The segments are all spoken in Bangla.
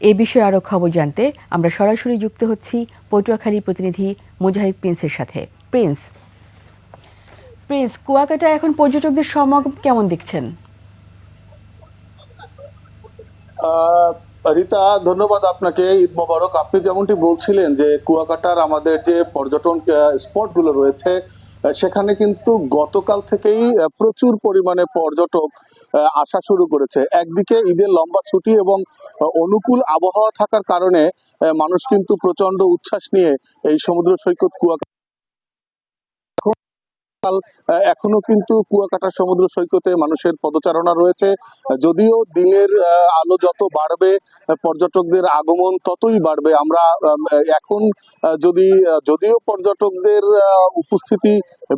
এই বিষয়ে আরও খবর জানতে আমরা সরাসরি যুক্ত হচ্ছি পটুয়াখালী প্রতিনিধি মুজাহিদ প্রিন্সের সাথে। প্রিন্স, কুয়াকাটা এখন পর্যটকদের সমাগম কেমন দেখছেন? রিতা, ধন্যবাদ আপনাকে। ঈদ মোবারক। আপনি যেমনটি বলছিলেন যে কুয়াকাটার আমাদের যে পর্যটন স্পট গুলো রয়েছে সেখানে কিন্তু গতকাল থেকেই প্রচুর পরিমাণে পর্যটক আসা শুরু করেছে। একদিকে ঈদের লম্বা ছুটি এবং অনুকূল আবহাওয়া থাকার কারণে মানুষ কিন্তু প্রচন্ড উচ্ছ্বাস নিয়ে এই সমুদ্র সৈকত কুয়াকাটা এখনো কিন্তু কুয়াকাটা সমুদ্র সৈকতে মানুষের পদচারণা রয়েছে। যদিও দিনের আলো যত বাড়বে পর্যটকদের আগমন ততই বাড়বে। আমরা এখন যদিও পর্যটকদের উপস্থিতি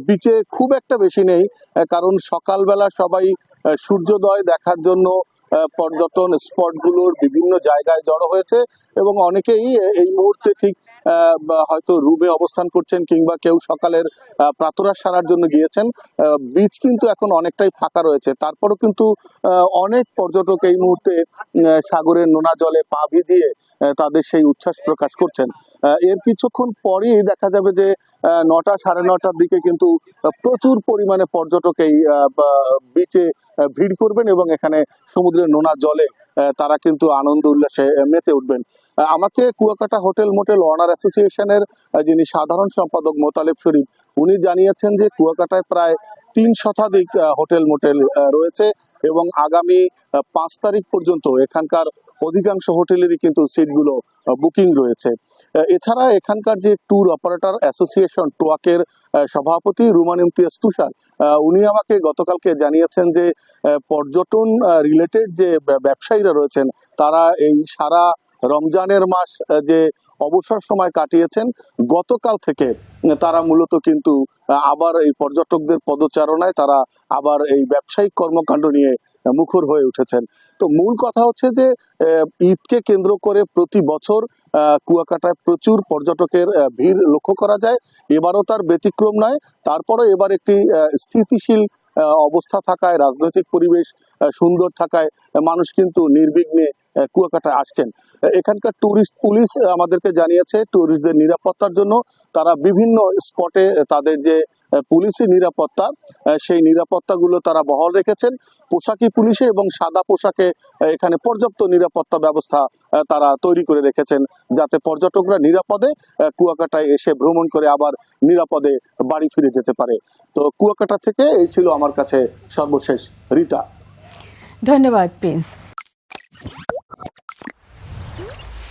বিচে খুব একটা বেশি নেই, কারণ সকালবেলা সবাই সূর্যোদয় দেখার জন্য পর্যটন স্পটগুলোর বিভিন্ন জায়গায় জড়ো হয়েছে এবং অনেকেই এই মুহূর্তে ঠিক হয়তো রুমে অবস্থান করছেন কিংবা কেউ সকালের প্রাতরাশ সারার জন্য গিয়েছেন। বিচ কিন্তু এখন অনেকটাই ফাঁকা রয়েছে। তারপরও কিন্তু অনেক পর্যটক এই মুহূর্তে সাগরের নোনা জলে পা ভিজিয়ে তাদের সেই উচ্ছ্বাস প্রকাশ করছেন। এর কিছুক্ষণ পরেই দেখা যাবে যে 9টা সাড়ে 9টার দিকে কিন্তু প্রচুর পরিমাণে পর্যটক এই বিচে ভিড় করবেন এবং এখানে সমুদ্রের নোনা জলে তারা কিন্তু আনন্দ উল্লাসে মেতে উঠবেন। আমাকে কুয়াকাটা হোটেল মোটেল ওনার অ্যাসোসিয়েশনের যিনি সাধারণ সম্পাদক মোতালেব শরীফ, উনি জানিয়েছেন যে কুয়াকাটায় প্রায় 3 শতাধিক হোটেল মোটেল রয়েছে এবং আগামী 5 তারিখ পর্যন্ত এখানকার অধিকাংশ হোটেলেরই কিন্তু সিটগুলো বুকিং রয়েছে। এছাড়া এখানকার যে ট্যুর অপারেটর অ্যাসোসিয়েশন টোয়াকের সভাপতি রুমান ইমতিয়াজ তুষার, উনি আমাকে গতকালকে জানিয়েছেন যে পর্যটন রিলেটেড যে ব্যবসায়ীরা রয়েছেন তারা এই সারা রমজানের মাস যে অবসর সময় কাটিয়েছেন, গতকাল থেকে তারা মূলত কিন্তু আবার এই পর্যটকদের পদচারণায় তারা আবার এই ব্যবসায়িক কর্মকাণ্ড নিয়ে মুখর হয়ে উঠেছেন। তো মূল কথা হচ্ছে যে ঈদকে কেন্দ্র করে প্রতি বছর কুয়াকাটায় প্রচুর পর্যটকের ভিড় লক্ষ্য করা যায়। এবারও তার ব্যতিক্রম নয়। তারপরে এবার একটি স্থিতিশীল অবস্থা থাকায়, রাজনৈতিক পরিবেশ সুন্দর থাকায় মানুষ কিন্তু নির্বিঘ্নে কুয়াকাটায় আসছেন। এখানকার ট্যুরিস্ট পুলিশ আমাদেরকে জানিয়েছে ট্যুরিস্টদের নিরাপত্তার জন্য তারা বিভিন্ন স্পটে তাদের যে পুলিশি নিরাপত্তা সেই নিরাপত্তাগুলো তারা বহাল রেখেছেন। পোশাকি পুলিশে এবং সাদা পোশাকে এখানে পর্যাপ্ত নিরাপত্তা ব্যবস্থা তারা তৈরি করে রেখেছেন যাতে পর্যটকরা নিরাপদে কুয়াকাটায় এসে ভ্রমণ করে আবার নিরাপদে বাড়ি ফিরে যেতে পারে। তো কুয়াকাটা থেকে এই ছিল আমার কাছে সর্বশেষ। রিতা, ধন্যবাদ প্রিন্স।